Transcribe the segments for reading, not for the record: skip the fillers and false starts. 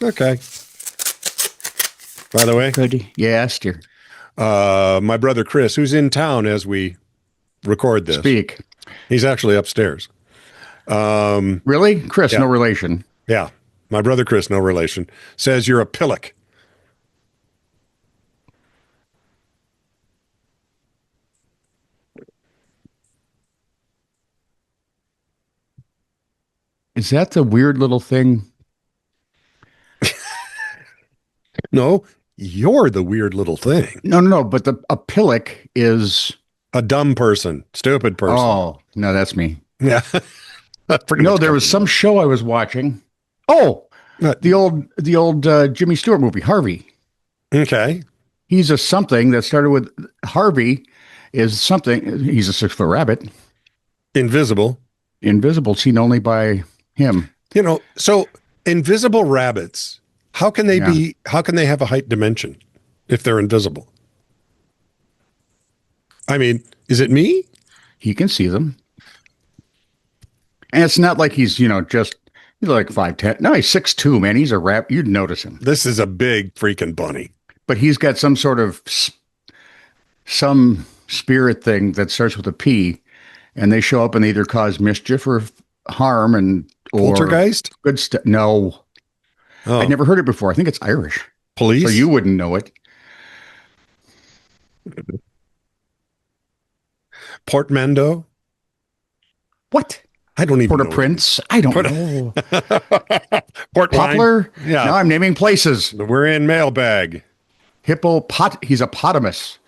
Okay. By the way, Good. Yes, dear. my brother Chris, who's in town as we record this. Speak. He's actually upstairs. Really? Chris, yeah. no relation. Yeah. My brother Chris, no relation, says you're a pillock. Is that the weird little thing? No, you're the weird little thing. No. But a pillock is a dumb person, stupid person. Oh, no, that's me. Yeah. No, there was some show I was watching. Oh, the old Jimmy Stewart movie, Harvey. Okay. He's a something that started with Harvey is something. He's a 6-foot rabbit. Invisible, seen only by him. You know, so invisible rabbits, how can they be, how can they have a height dimension if they're invisible? I mean, is it me? He can see them. And it's not like he's, just, he's like 5'10". No, he's 6'2", man. He's a rabbit. You'd notice him. This is a big freaking bunny. But he's got some sort of, some spirit thing that starts with a P, and they show up and either cause mischief or harm or poltergeist? Good stuff. No. Oh. I'd never heard it before. I think it's Irish. Police? So you wouldn't know it. Portmanteau? What? I don't even know. Port-au-Prince? I don't know. Poplar? Yeah. Now I'm naming places. We're in Mailbag. He's a potamus.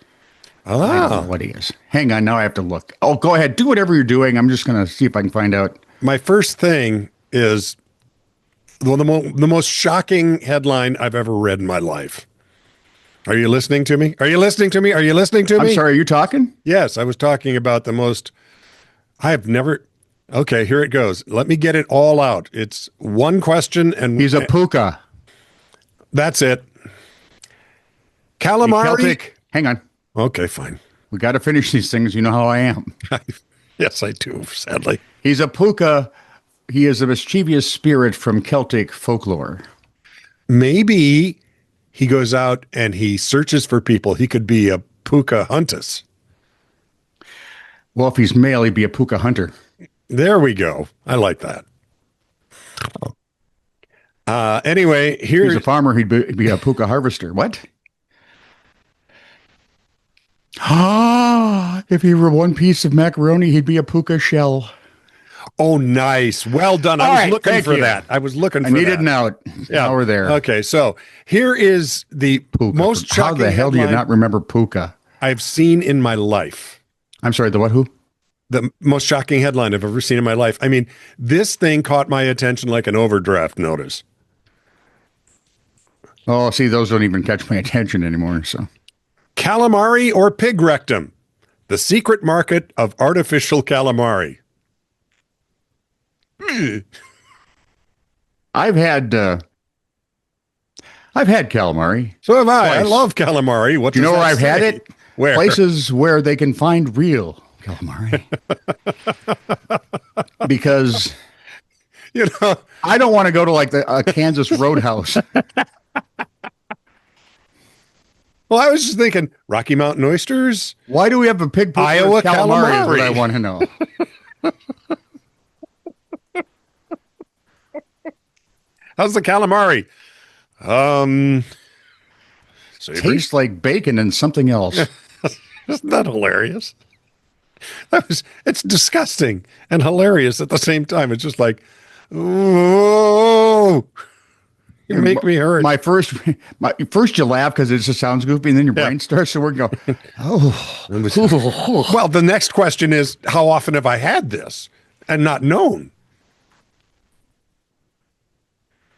Oh. I don't know what he is. Hang on. Now I have to look. Oh, go ahead. Do whatever you're doing. I'm just going to see if I can find out. My first thing is the most shocking headline I've ever read in my life. Are you listening to me? Are you listening to me? Are you listening to me? I'm sorry. Are you talking? Yes, I was talking about the most. I have never. Okay, here it goes. Let me get it all out. It's one question and he's a pooka. That's it. Calamari. Celtic. Hang on. Okay, fine. We got to finish these things. You know how I am. Yes, I do, sadly. He's a pooka. He is a mischievous spirit from Celtic folklore. Maybe he goes out and he searches for people. He could be a pooka huntus. Well, if he's male, he'd be a pooka hunter. There we go. I like that. Anyway, here's a farmer. He'd be a pooka harvester. What? Ah, if he were one piece of macaroni, he'd be a pooka shell. Oh, nice. Well done. I was looking for that. I was looking for that. I needed an out. Yeah. Now we're there. Okay, so here is the pooka. Most shocking How the hell do you not remember pooka? I've seen in my life. I'm sorry, the what, who? The most shocking headline I've ever seen in my life. I mean, this thing caught my attention like an overdraft notice. Oh, see, those don't even catch my attention anymore, so. Calamari or pig rectum? The secret market of artificial calamari. I've had calamari. So have I. Twice. I love calamari. What do you know where I've had it? Where? Places where they can find real calamari. Because I don't want to go to like a Kansas Roadhouse. Well, I was just thinking Rocky Mountain oysters. Why do we have a pig? Iowa calamari is what I want to know. How's the calamari? Tastes like bacon and something else. Isn't that hilarious? It's disgusting and hilarious at the same time. It's just like, oh, you make me hurt. First you laugh because it just sounds goofy, and then your brain starts to work and go, oh. Well, the next question is, how often have I had this and not known?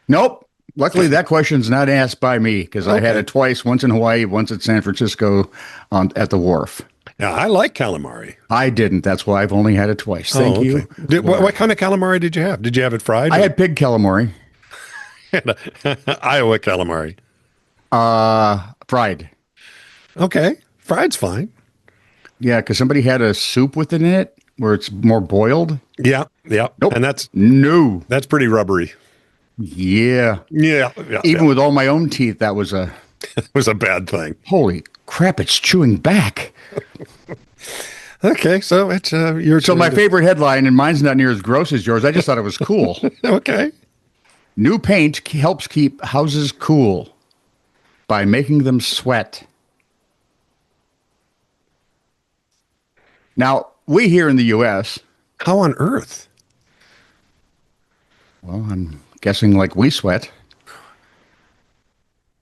Nope. Luckily, that question's not asked by me because I had it twice, once in Hawaii, once at San Francisco at the wharf. Yeah, I like calamari. I didn't. That's why I've only had it twice. Thank you. What kind of calamari did you have? Did you have it fried? I had pig calamari. Iowa calamari. Fried. Okay. Fried's fine. Yeah, because somebody had a soup with it in it where it's more boiled. Yeah, yeah. Nope. And that's pretty rubbery. Yeah. Yeah, Even with all my own teeth, that was a it was a bad thing. holy crap, it's chewing back. Okay, so it's your So turn my to- favorite headline, and mine's not near as gross as yours. I just thought it was cool. Okay. New paint helps keep houses cool by making them sweat. Now, we here in the U.S., How on earth? well, I'm guessing like we sweat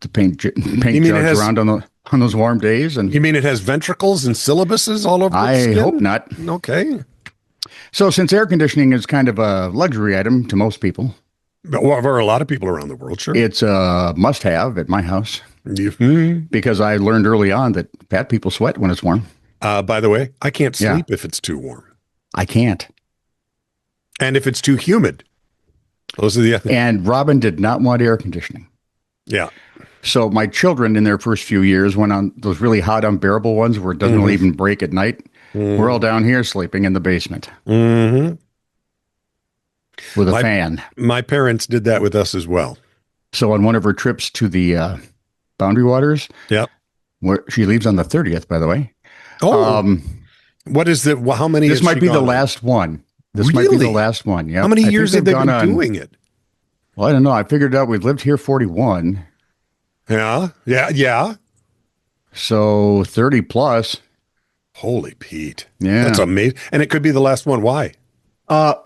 to paint mean it jars has- around on those warm days. And You mean it has ventricles and syllabuses all over its I skin? hope not. Okay. So since air conditioning is kind of a luxury item to most people, But well, for a lot of people around the world, sure. it's a must-have at my house Mhm. because I learned early on that fat people sweat when it's warm. By the way, I can't Yeah. sleep if it's too warm. I can't. And if it's too humid. Those are the other. And Robin did not want air conditioning. Yeah. So my children in their first few years went on those really hot, unbearable ones where it doesn't really even break at night. We're all down here sleeping in the basement Mm-hmm. with a fan. My parents did that with us as well. So on one of her trips to the Boundary Waters, Yep. where she leaves on the 30th, by the way. Oh, what is the, how many? This has might she be the gone on? last one. This might be the Really? last one. Yeah. How many years have they been doing it? Well, I don't know. I figured out we've lived here 41. Yeah. Yeah. Yeah. So 30 plus. Holy Pete. Yeah. That's amazing. And it could be the last one. Why?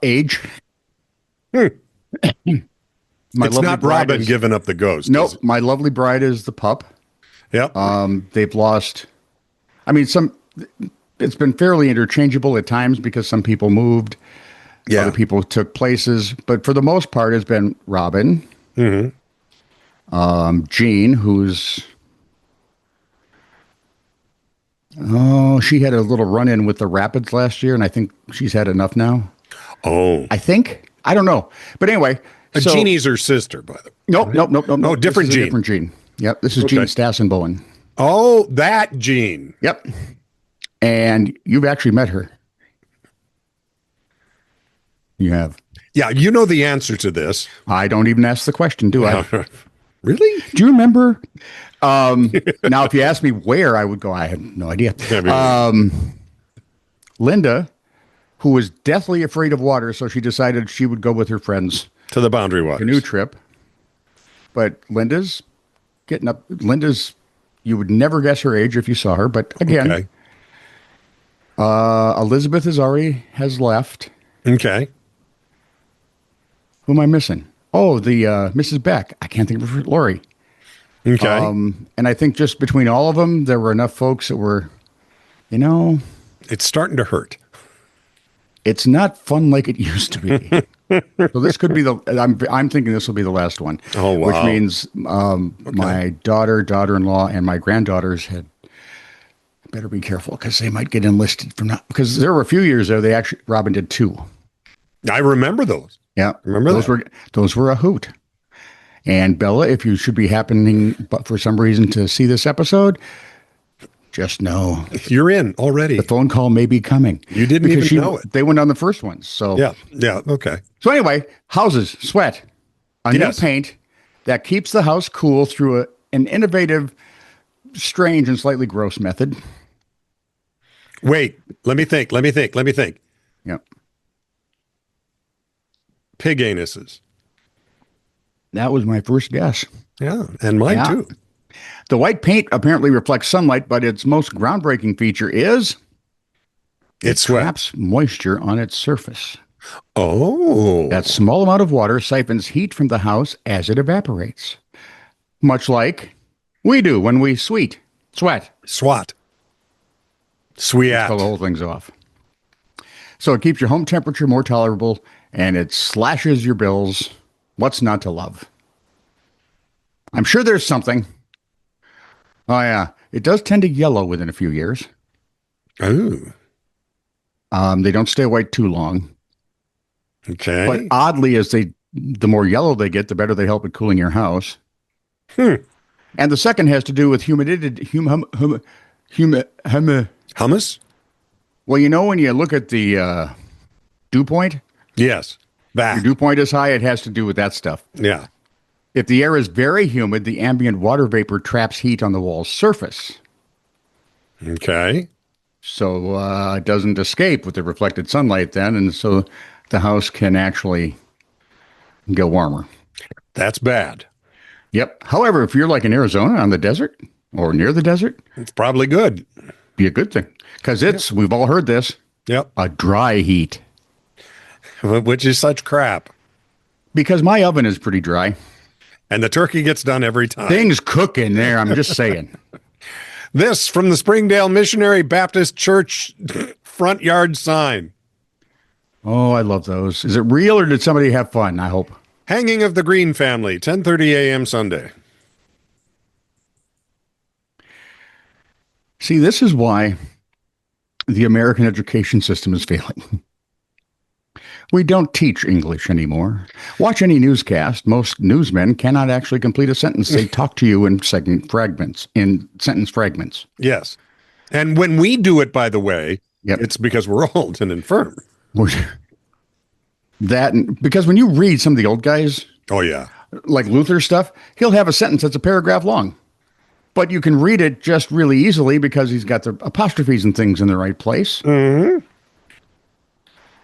Age. Hmm. My It's lovely not bride Robin is- giving up the ghost. Nope. is it? My lovely bride is the pup. Yep. They've lost, I mean, it's been fairly interchangeable at times because some people moved, Yeah. other people took places, but for the most part, it's been Robin, Jean, who's, she had a little run-in with the Rapids last year, and I think she's had enough now. Oh. I think. I don't know. But anyway. So, Jeannie's her sister, by the way. Nope. Oh, different This is a Jean. different Jean. Yep. This is Jean Stassenbowen. Oh, that Jean. Yep. And you've actually met her. You have. Yeah, you know the answer to this. I don't even ask the question, do I? Really? Do you remember? Now, if you ask me where, I would go, I have no idea. Linda, who was deathly afraid of water, so she decided she would go with her friends To the Boundary Waters. canoe trip. But Linda's getting up. You would never guess her age if you saw her. But again, Okay. Elizabeth has left. Okay. Who am I missing? Oh, the Mrs. Beck. I can't think of her. Lori. Okay. And I think just between all of them, there were enough folks that were, It's starting to hurt. it's not fun like it used to be. So this could be I'm thinking this will be the last one. Oh, wow. Which means my daughter-in-law, and my granddaughters better be careful because they might get enlisted from now. Because there were a few years there, Robin did 2. I remember those. Yeah. Remember those were a hoot. And Bella, if you should be happening, but for some reason to see this episode, just know You're in already. the phone call may be coming. You didn't because even know it. They went on the first one. So Yeah. Yeah. Okay. So anyway, houses sweat. A Yes. new paint that keeps the house cool through an innovative, strange, and slightly gross method. Wait. Let me think. Yep. Pig anuses. That was my first guess. Yeah. And mine Yeah. too. The white paint apparently reflects sunlight, but its most groundbreaking feature is It sweat. traps moisture on its surface. Oh. That small amount of water siphons heat from the house as it evaporates, much like we do when we sweat. SWAT. Sweat. Pull the whole thing's off. So it keeps your home temperature more tolerable, and it slashes your bills. What's not to love? I'm sure there's something. Oh, yeah. It does tend to yellow within a few years. Oh. They don't stay white too long. Okay. But oddly, the more yellow they get, the better they help at cooling your house. And the second has to do with humidity. Hummus? Well, when you look at the dew point, Yes. Your That. dew point is high, it has to do with that stuff. Yeah. If the air is very humid, the ambient water vapor traps heat on the wall's surface. Okay. So it doesn't escape with the reflected sunlight then, and so the house can actually get warmer. That's bad. Yep. However, if you're like in Arizona on the desert or near the desert, It's probably good. be a good thing. Because we've all heard this, Yep. a dry heat. Which is such crap. Because my oven is pretty dry. And the turkey gets done every time. Things cook in there, I'm just saying. This from the Springdale Missionary Baptist Church front yard sign. Oh, I love those. Is it real or did somebody have fun? I hope. Hanging of the Green Family, 10:30 a.m. Sunday. See, this is why the American education system is failing. We don't teach English anymore. Watch any newscast. Most newsmen cannot actually complete a sentence. They talk to you in sentence fragments. Yes. And when we do it, by the way, Yep. it's because we're old and infirm. Because when you read some of the old guys, Oh, yeah. like Luther stuff, he'll have a sentence that's a paragraph long. But you can read it just really easily because he's got the apostrophes and things in the right place. Mm-hmm.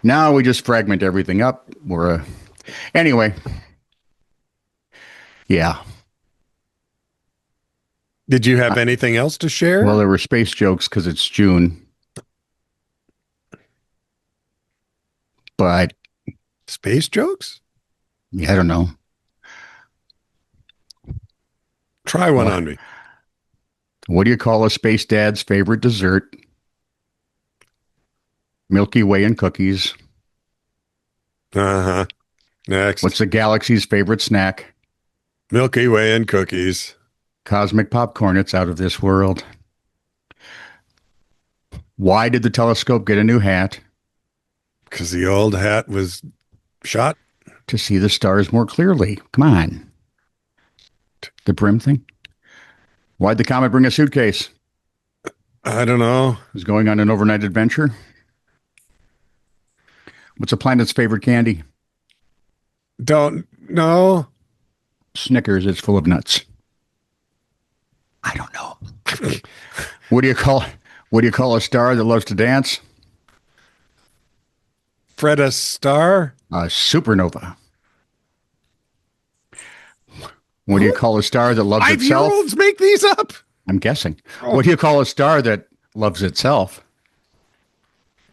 Now we just fragment everything up. Anyway. Yeah. Did you have anything else to share? Well, there were space jokes because it's June. But Space jokes? yeah, I don't know. Try one on me. What do you call a space dad's favorite dessert? Milky Way and cookies. Uh-huh. Next. What's the galaxy's favorite snack? Milky Way and cookies. Cosmic popcorn. It's out of this world. Why did the telescope get a new hat? Because the old hat was shot. To see the stars more clearly. Come on. The brim thing? Why'd the comet bring a suitcase? I don't know. It was going on an overnight adventure. What's a planet's favorite candy? Don't know. Snickers. It's full of nuts. I don't know. What do you call a star that loves to dance? Fred Astaire? A supernova. What do you call a star that loves itself? 5-year-olds make these up? I'm guessing. What do you call a star that loves itself?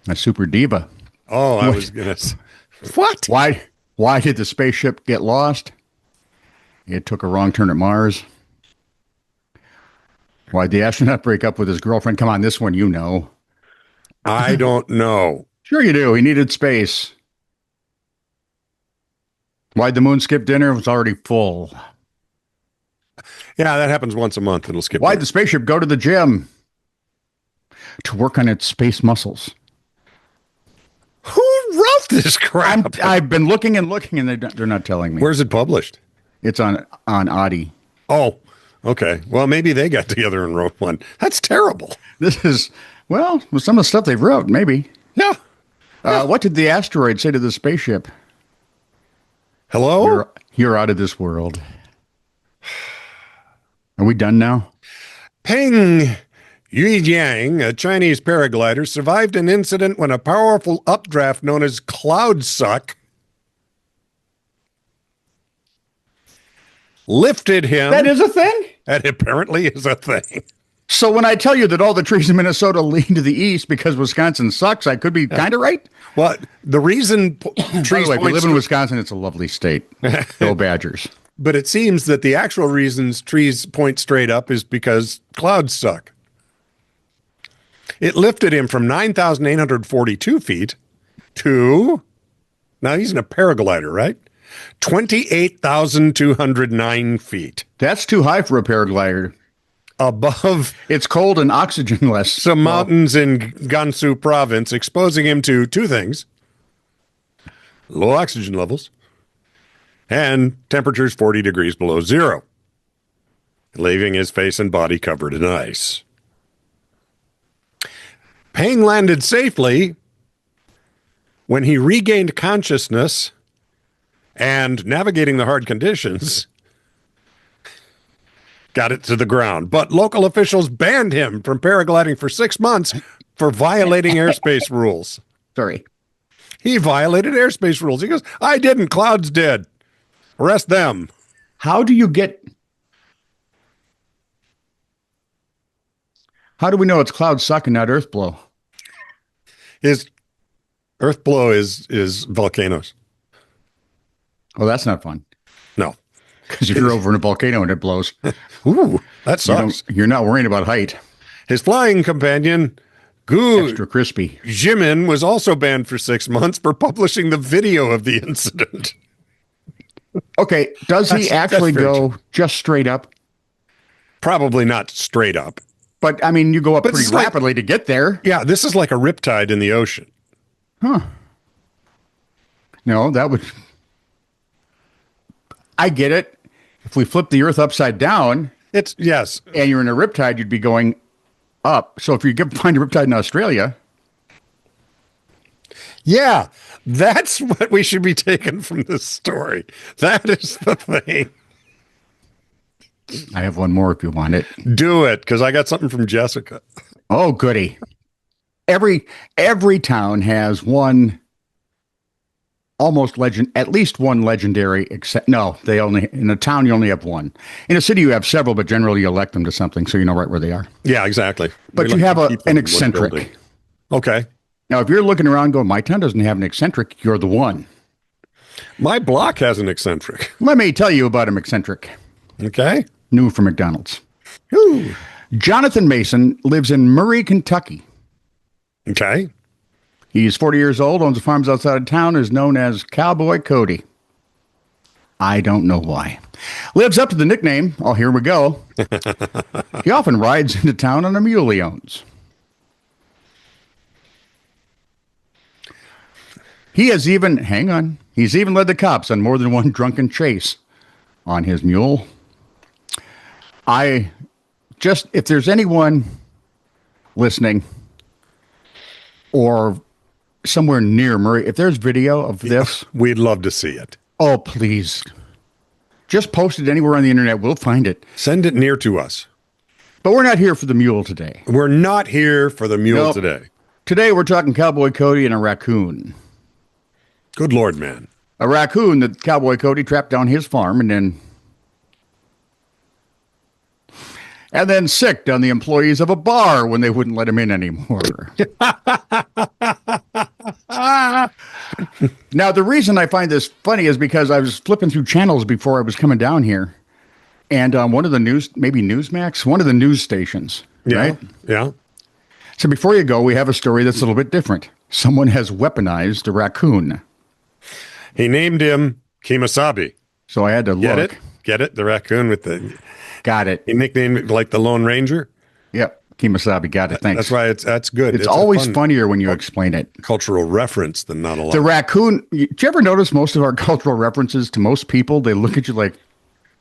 A super diva. Oh, I was going to... What? Why did the spaceship get lost? It took a wrong turn at Mars. Why'd the astronaut break up with his girlfriend? Come on, this one you know. I don't know. Sure you do. He needed space. Why'd the moon skip dinner? It was already full. Yeah, that happens once a month. It'll skip. Why'd the spaceship go to the gym? To work on its space muscles. Who wrote this crap? I've been looking and looking, and they're not telling me. Where's it published? It's on Audi. Oh, okay. Well, maybe they got together and wrote one. That's terrible. This is, well, with some of the stuff they wrote, maybe. Yeah. What did the asteroid say to the spaceship? Hello? You're out of this world. Are we done now? Peng Yujiang, a Chinese paraglider, survived an incident when a powerful updraft known as cloud suck lifted him. That is a thing? That apparently is a thing. So when I tell you that all the trees in Minnesota lean to the east because Wisconsin sucks, I could be kind of right? Well, the reason trees By the way, if you point live in Wisconsin, it's a lovely state. Go Badgers. But it seems that the actual reasons trees point straight up is because clouds suck. It lifted him from 9,842 feet to, now he's in a paraglider, right? 28,209 feet. That's too high for a paraglider. Above It's cold and oxygenless. some mountains in Gansu province, exposing him to two things: low oxygen levels and temperatures 40 degrees below zero, leaving his face and body covered in ice. Peng landed safely. When he regained consciousness, and navigating the hard conditions, got it to the ground. But local officials banned him from paragliding for 6 months for violating airspace rules. Sorry. He violated airspace rules. He goes, I didn't. Clouds did. Arrest them. How do we know it's cloud suck and not earth blow? His earth blow is volcanoes. Oh, that's not fun. No. Because if you're over in a volcano and it blows, Ooh, that sucks. You're not worrying about height. His flying companion, Extra crispy. Jimin, was also banned for 6 months for publishing the video of the incident. Okay, does he actually go just straight up? Probably not straight up. But, I mean, you go up pretty rapidly to get there. Yeah, this is like a riptide in the ocean. Huh. No, that would... I get it. If we flip the Earth upside down... Yes. And you're in a riptide, you'd be going up. So if you find a riptide in Australia... Yeah, that's what we should be taking from this story. That is the thing. I have one more if you want it. Do it, because I got something from Jessica. Oh, goody. Every town has one at least one legendary, in a town you only have one. In a city you have several, but generally you elect them to something so you know right where they are. Yeah, exactly. But you have an eccentric. Okay. Now, if you're looking around going, my town doesn't have an eccentric, you're the one. My block has an eccentric. Let me tell you about an eccentric. Okay. New from McDonald's. Ooh. Jonathan Mason lives in Murray, Kentucky. Okay. He's 40 years old, owns farms outside of town, is known as Cowboy Cody. I don't know why. Lives up to the nickname. Oh, here we go. He often rides into town on a mule he owns. He's even led the cops on more than one drunken chase on his mule. If there's anyone listening or somewhere near Murray, if there's video of this, we'd love to see it. Oh, please. Just post it anywhere on the internet. We'll find it. Send it near to us. But we're not here for the mule today. We're not here for the mule today. Today we're talking Cowboy Cody and a raccoon. Good Lord, man. A raccoon that Cowboy Cody trapped down his farm and then sicked on the employees of a bar when they wouldn't let him in anymore. Now, the reason I find this funny is because I was flipping through channels before I was coming down here. And one of the Newsmax, one of the news stations, right? Yeah. So before you go, we have a story that's a little bit different. Someone has weaponized a raccoon. He named him Kemosabe. So I had to look. Get it? The raccoon with the... Got it. He nicknamed it like the Lone Ranger? Yep. Kemosabe. Got it. Thanks. That's why that's good. It's always funnier when you explain it. Cultural reference than not a lot. The raccoon... Did you ever notice most of our cultural references to most people, they look at you like...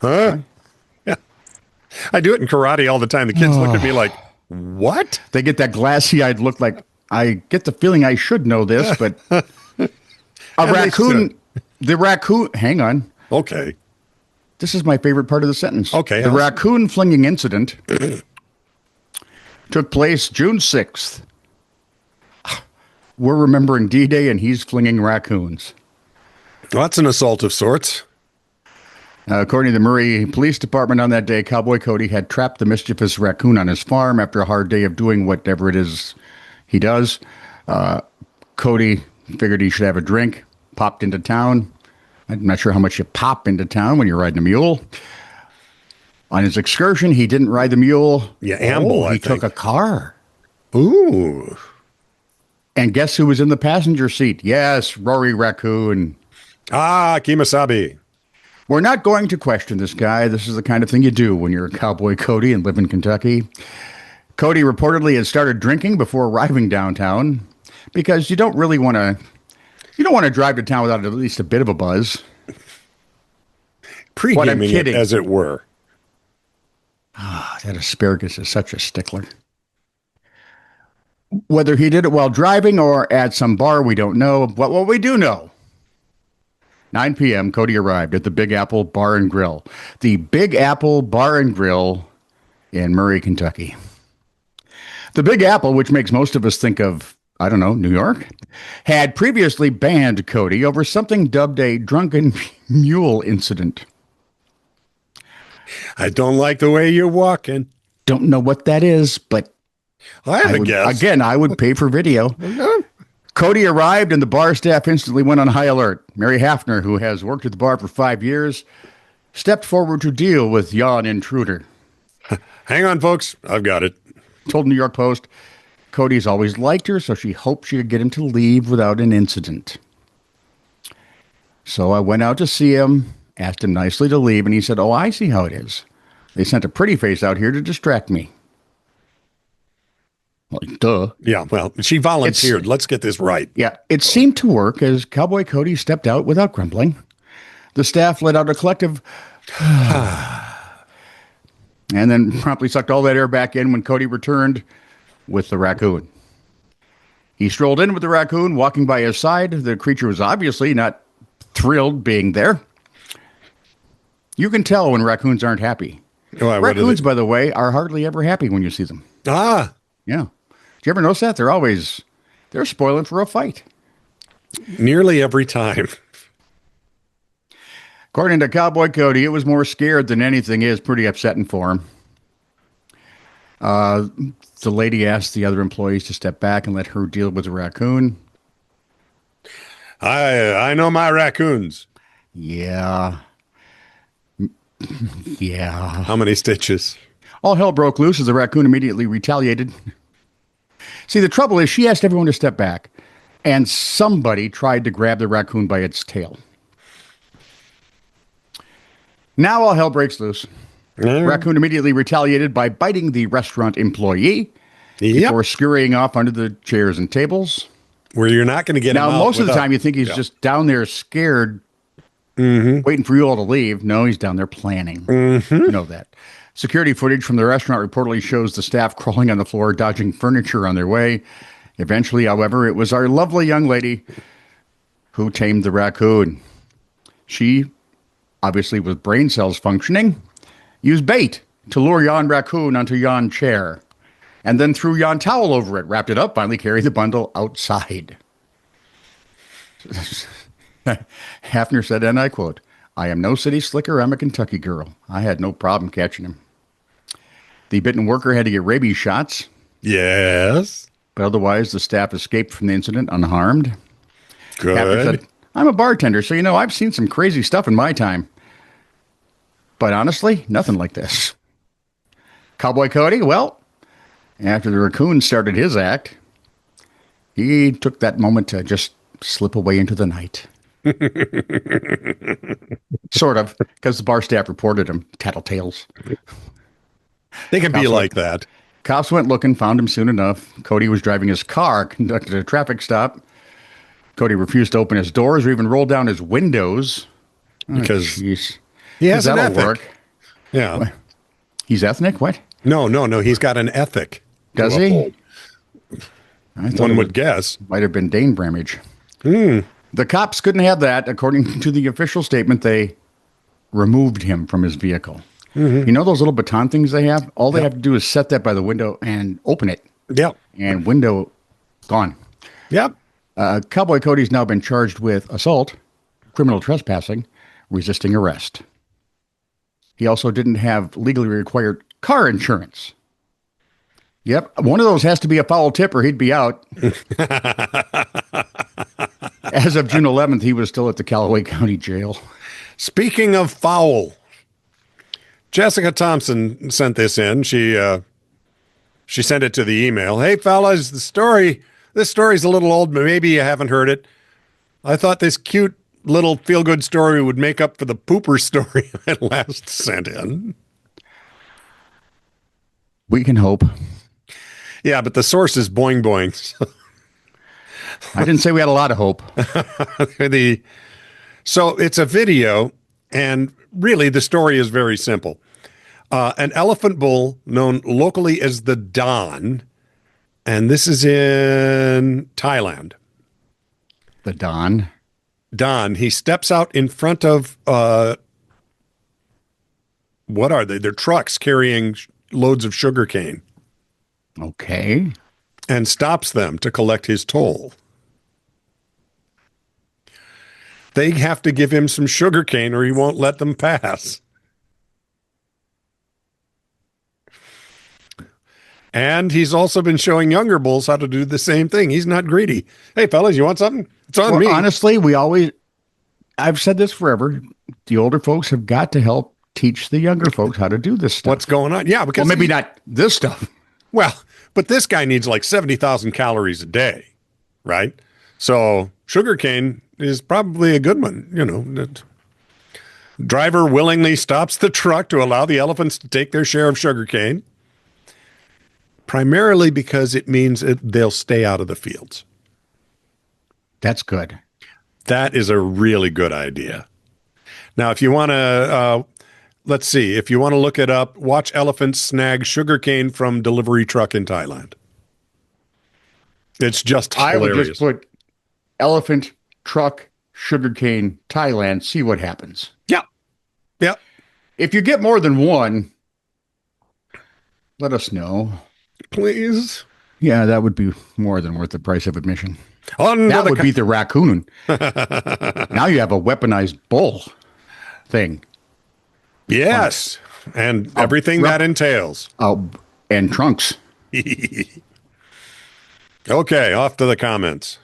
Huh? Yeah. I do it in karate all the time. The kids look at me like, what? They get that glassy-eyed look like, I get the feeling I should know this, but... A raccoon... The raccoon... Hang on. Okay. This is my favorite part of the sentence. Okay. The raccoon flinging incident took place June 6th. We're remembering D-Day and he's flinging raccoons. Well, that's an assault of sorts. According to the Murray Police Department, on that day, Cowboy Cody had trapped the mischievous raccoon on his farm after a hard day of doing whatever it is he does. Cody figured he should have a drink, popped into town. I'm not sure how much you pop into town when you're riding a mule. On his excursion, he didn't ride the mule. Yeah, amble, he took a car. Ooh. And guess who was in the passenger seat? Yes, Rory Raccoon. Ah, Kemosabe. We're not going to question this guy. This is the kind of thing you do when you're a Cowboy Cody and live in Kentucky. Cody reportedly had started drinking before arriving downtown because you don't really want to... You don't want to drive to town without at least a bit of a buzz. Pre-gaming it, as it were. That asparagus is such a stickler. Whether he did it while driving or at some bar, we don't know. But what we do know 9 p.m., Cody arrived at the Big Apple Bar and Grill. The Big Apple Bar and Grill in Murray, Kentucky. The Big Apple, which makes most of us think of, I don't know, New York, had previously banned Cody over something dubbed a drunken mule incident. I don't like the way you're walking. Don't know what that is, but I have a guess. Again, I would pay for video. Cody arrived and the bar staff instantly went on high alert. Mary Hafner, who has worked at the bar for 5 years, stepped forward to deal with yon intruder. Hang on, folks. I've got it. Told New York Post, Cody's always liked her, so she hoped she could get him to leave without an incident. So I went out to see him, asked him nicely to leave, and he said, "Oh, I see how it is. They sent a pretty face out here to distract me." Like, duh. Yeah, well, she volunteered. Let's get this right. Yeah, it seemed to work as Cowboy Cody stepped out without grumbling. The staff let out a collective and then promptly sucked all that air back in when Cody returned with the raccoon. He strolled in with the raccoon, walking by his side. The creature was obviously not thrilled being there. You can tell when raccoons aren't happy. Raccoons, by the way, are hardly ever happy when you see them. Ah. Yeah. Do you ever notice that? They're spoiling for a fight. Nearly every time. According to Cowboy Cody, it was more scared than anything. It is pretty upsetting for him. The lady asked the other employees to step back and let her deal with the raccoon. I know my raccoons. Yeah. Yeah. How many stitches? All hell broke loose as the raccoon immediately retaliated. See, the trouble is she asked everyone to step back, and somebody tried to grab the raccoon by its tail. Now all hell breaks loose. Raccoon immediately retaliated by biting the restaurant employee before scurrying off under the chairs and tables. Where you're not going to get him out. Now, most of the time you think he's just down there scared, waiting for you all to leave. No, he's down there planning. You know that. Security footage from the restaurant reportedly shows the staff crawling on the floor, dodging furniture on their way. Eventually, however, it was our lovely young lady who tamed the raccoon. She, obviously with brain cells functioning, used bait to lure yon raccoon onto yon chair, and then threw yon towel over it, wrapped it up, finally carried the bundle outside. Hafner said, and I quote, "I am no city slicker, I'm a Kentucky girl. I had no problem catching him." The bitten worker had to get rabies shots. Yes. But otherwise, the staff escaped from the incident unharmed. Good. Hafner said, "I'm a bartender, so I've seen some crazy stuff in my time. But honestly, nothing like this." Cowboy Cody, well, after the raccoon started his act, he took that moment to just slip away into the night. Sort of, because the bar staff reported him. Tattletales. They can be like that. Cops went looking, found him soon enough. Cody was driving his car, conducted a traffic stop. Cody refused to open his doors or even roll down his windows. Because he has an ethic. Work. Yeah. What? He's ethnic? What? No. He's got an ethic. Does he? One would guess. Might have been Dane Bramage. The cops couldn't have that. According to the official statement, they removed him from his vehicle. You know those little baton things they have? All they have to do is set that by the window and open it. Yep. And window gone. Yep. Cowboy Cody's now been charged with assault, criminal trespassing, resisting arrest. He also didn't have legally required car insurance. Yep. One of those has to be a foul tip or he'd be out. As of June 11th, he was still at the Callaway County Jail. Speaking of foul, Jessica Thompson sent this in. She sent it to the email. "Hey, fellas, this story's a little old, but maybe you haven't heard it. I thought this cute little feel-good story would make up for the pooper story I last sent in." We can hope. Yeah, but the source is Boing Boing. I didn't say we had a lot of hope. So it's a video, and really the story is very simple. An elephant bull known locally as the Don, and this is in Thailand. The Don? Don, he steps out in front of what are they? They're trucks carrying loads of sugar cane Okay. and stops them to collect his toll. They have to give him some sugar cane or he won't let them pass. And he's also been showing younger bulls how to do the same thing. He's not greedy. Hey, fellas, you want something? It's on me. Honestly, I've said this forever. The older folks have got to help teach the younger folks how to do this stuff. What's going on? Yeah, because maybe not this stuff. Well, but this guy needs like 70,000 calories a day, right? So sugarcane is probably a good one. You know, the driver willingly stops the truck to allow the elephants to take their share of sugarcane, primarily because it means they'll stay out of the fields. That's good. That is a really good idea. Now, if you want to, let's see, if you want to look it up, watch elephants snag sugarcane from delivery truck in Thailand. It's just hilarious. I would just put elephant truck sugarcane Thailand, see what happens. Yeah. Yeah. If you get more than one, let us know. Please. Yeah, that would be more than worth the price of admission. That would beat the raccoon. Now you have a weaponized bull thing. Yes. And everything that entails. And trunks. Okay, off to the comments.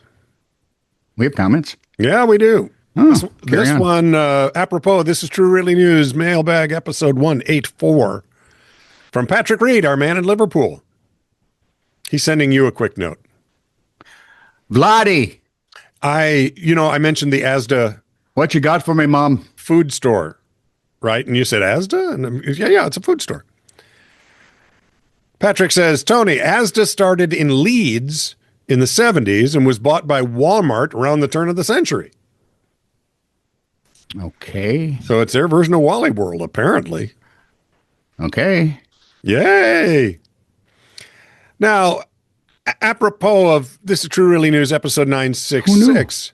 We have comments? Yeah, we do. Oh, this one, apropos, this is True Really News, Mailbag episode 184 from Patrick Reed, our man in Liverpool. He's sending you a quick note. Vladdy. I mentioned the Asda. What you got for me, Mom? Food store, right? And you said Asda? And yeah, it's a food store. Patrick says, Tony, Asda started in Leeds in the 70s and was bought by Walmart around the turn of the century. Okay. So it's their version of Wally World, apparently. Okay. Yay. Now, apropos of this is True Really News, episode 966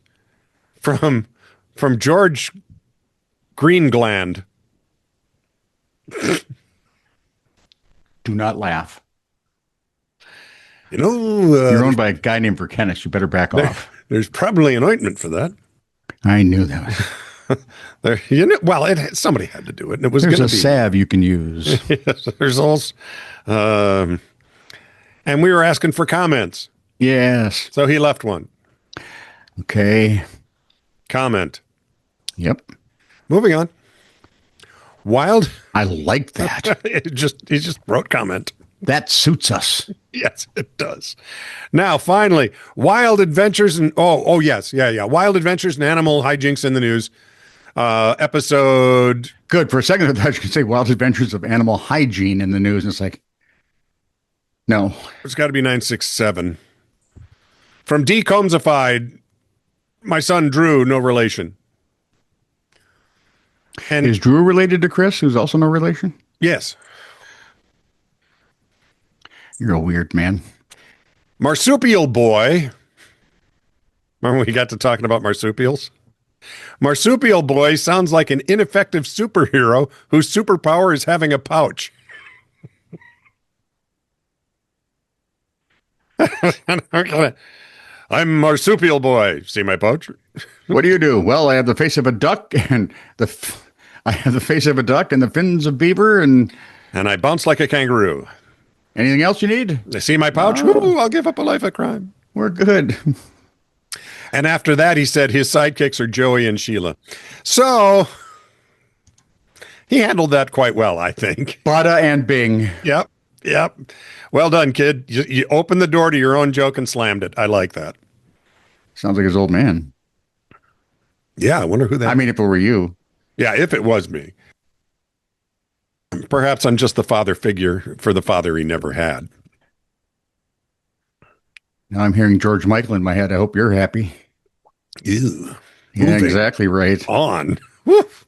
from George Greengland. Do not laugh. You know, you're owned by a guy named Verkenis. You better back off. There's probably an ointment for that. I knew that. Somebody had to do it, and it was There's a salve you can use. Yes, there's also, and we were asking for comments. Yes. So he left one. Okay. Comment. Yep. Moving on. Wild. I like that. He just wrote comment. That suits us. Yes, it does. Now, finally, wild adventures and yes, yeah. Wild adventures and animal hijinks in the news. Episode. Good. For a second, I thought you could say wild adventures of animal hygiene in the news. And it's like, no. It's got to be 967. From Decomsified, my son Drew, no relation. And is Drew related to Chris, who's also no relation? Yes. You're a weird man. Marsupial boy. Remember we got to talking about marsupials? Marsupial boy sounds like an ineffective superhero whose superpower is having a pouch. I'm marsupial boy. See my pouch? What do you do? Well, I have the face of a duck and I have the face of a duck and the fins of beaver and I bounce like a kangaroo. Anything else you need? They see my pouch? Ooh, I'll give up a life of crime. We're good. And after that, he said his sidekicks are Joey and Sheila. So he handled that quite well, I think. Bada and Bing. Yep. Well done, kid. You opened the door to your own joke and slammed it. I like that. Sounds like his old man. Yeah, I wonder who that is. I mean, if it were you. Yeah, if it was me. Perhaps I'm just the father figure for the father he never had. Now I'm hearing George Michael in my head. I hope you're happy. Ew. Yeah, exactly right. On. Woof.